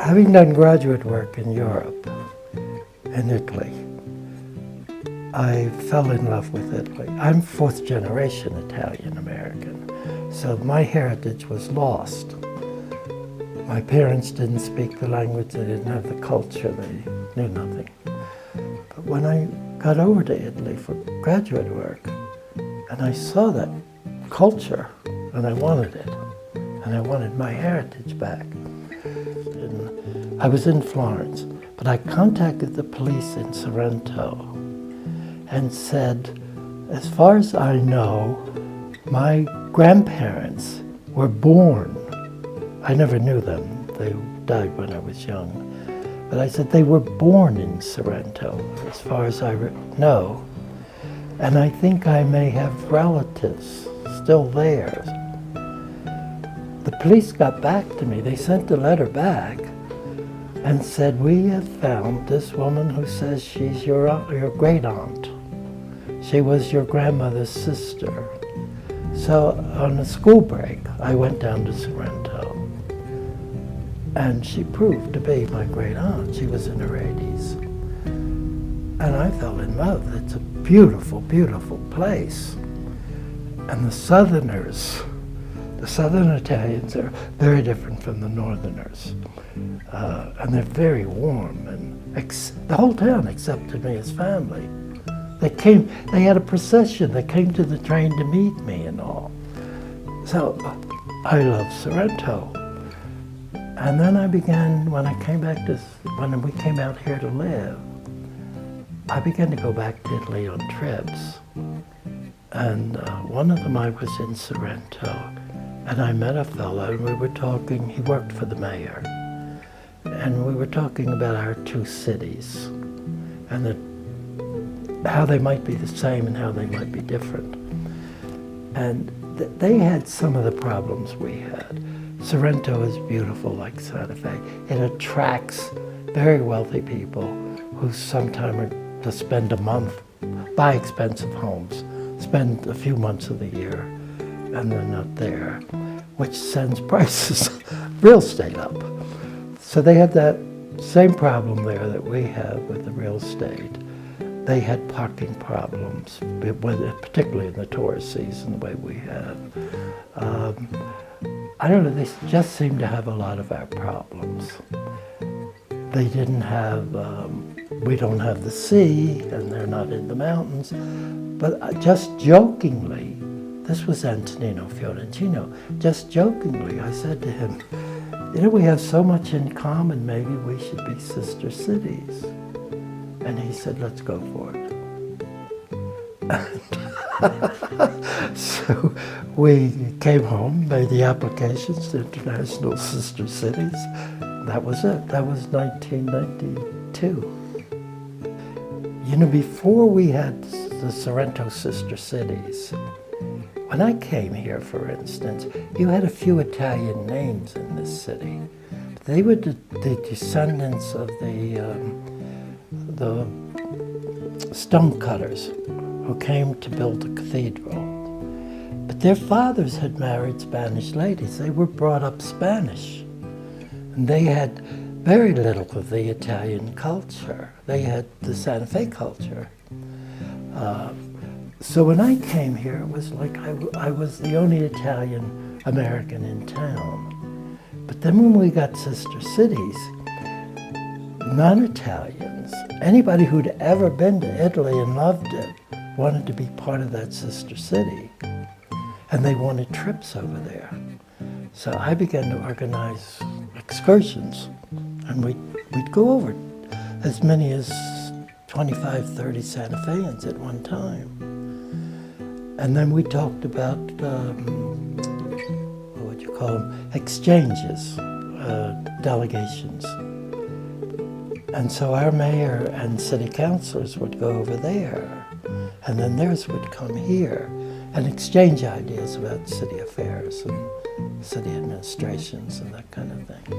Having done graduate work in Europe, in Italy, I fell in love with Italy. I'm fourth generation Italian-American, so my heritage was lost. My parents didn't speak the language, they didn't have the culture, they knew nothing. But when I got over to Italy for graduate work, and I saw that culture, and I wanted it, and I wanted my heritage back. And I was in Florence, but I contacted the police in Sorrento and said, as far as I know, my grandparents were born. I never knew them. They died when I was young. But I said they were born in Sorrento, as far as I know. And I think I may have relatives still there. The police got back to me. They sent a letter back and said, we have found this woman who says she's your great aunt. She was your grandmother's sister. So on a school break, I went down to Sorrento, and she proved to be my great aunt. She was in her 80s. And I fell in love. It's a beautiful, beautiful place. And the Southerners, the Southern Italians are very different from the Northerners. And they're very warm. And the whole town accepted me as family. They had a procession. They came to the train to meet me and all. So I love Sorrento. And then I began, when we came out here to live, I began to go back to Italy on trips. And one of them I was in Sorrento, and I met a fellow, and we were talking. He worked for the mayor. And we were talking about our two cities, and how they might be the same and how they might be different. And they had some of the problems we had. Sorrento is beautiful like Santa Fe. It attracts very wealthy people who sometimes are to spend a month, buy expensive homes, spend a few months of the year, and they're not there, which sends prices, real estate up. So they had that same problem there that we have with the real estate. They had parking problems, particularly in the tourist season, the way we have. I don't know, they just seem to have a lot of our problems. They didn't have, we don't have the sea, and they're not in the mountains. But just jokingly, this was Antonino Fiorentino, just jokingly, I said to him, you know, we have so much in common, maybe we should be sister cities. And he said, let's go for it. So we came home, made the applications to International Sister Cities. That was it. That was 1992. You know, before we had the Sorrento Sister Cities, when I came here, for instance, you had a few Italian names in this city. They were the descendants of the stonecutters who came to build the cathedral. But their fathers had married Spanish ladies. They were brought up Spanish. And they had very little of the Italian culture. They had the Santa Fe culture. So when I came here, it was like I was the only Italian American in town. But then when we got sister cities, non-Italians, anybody who'd ever been to Italy and loved it, wanted to be part of that sister city. And they wanted trips over there. So I began to organize excursions, and we'd go over as many as 25, 30 Santa Feans at one time. And then we talked about, what would you call them, exchanges, delegations. And so our mayor and city councilors would go over there, and then theirs would come here and exchange ideas about city affairs and city administrations and that kind of thing.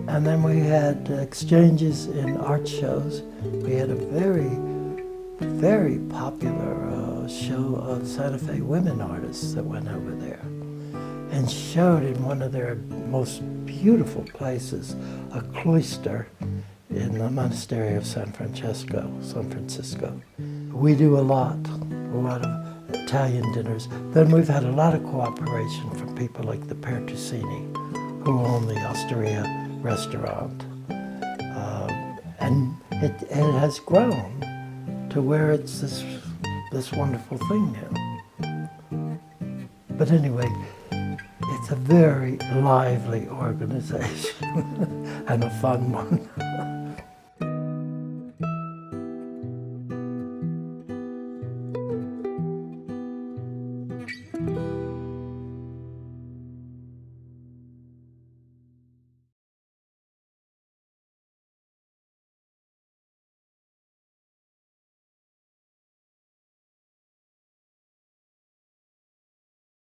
And then we had exchanges in art shows. We had a very, very popular show of Santa Fe women artists that went over there. and showed in one of their most beautiful places, a cloister in the monastery of San Francisco. We do a lot of Italian dinners. Then we've had a lot of cooperation from people like the Pertusini, who own the Osteria restaurant. And it has grown to where it's this wonderful thing now. But anyway, it's a very lively organization and a fun one.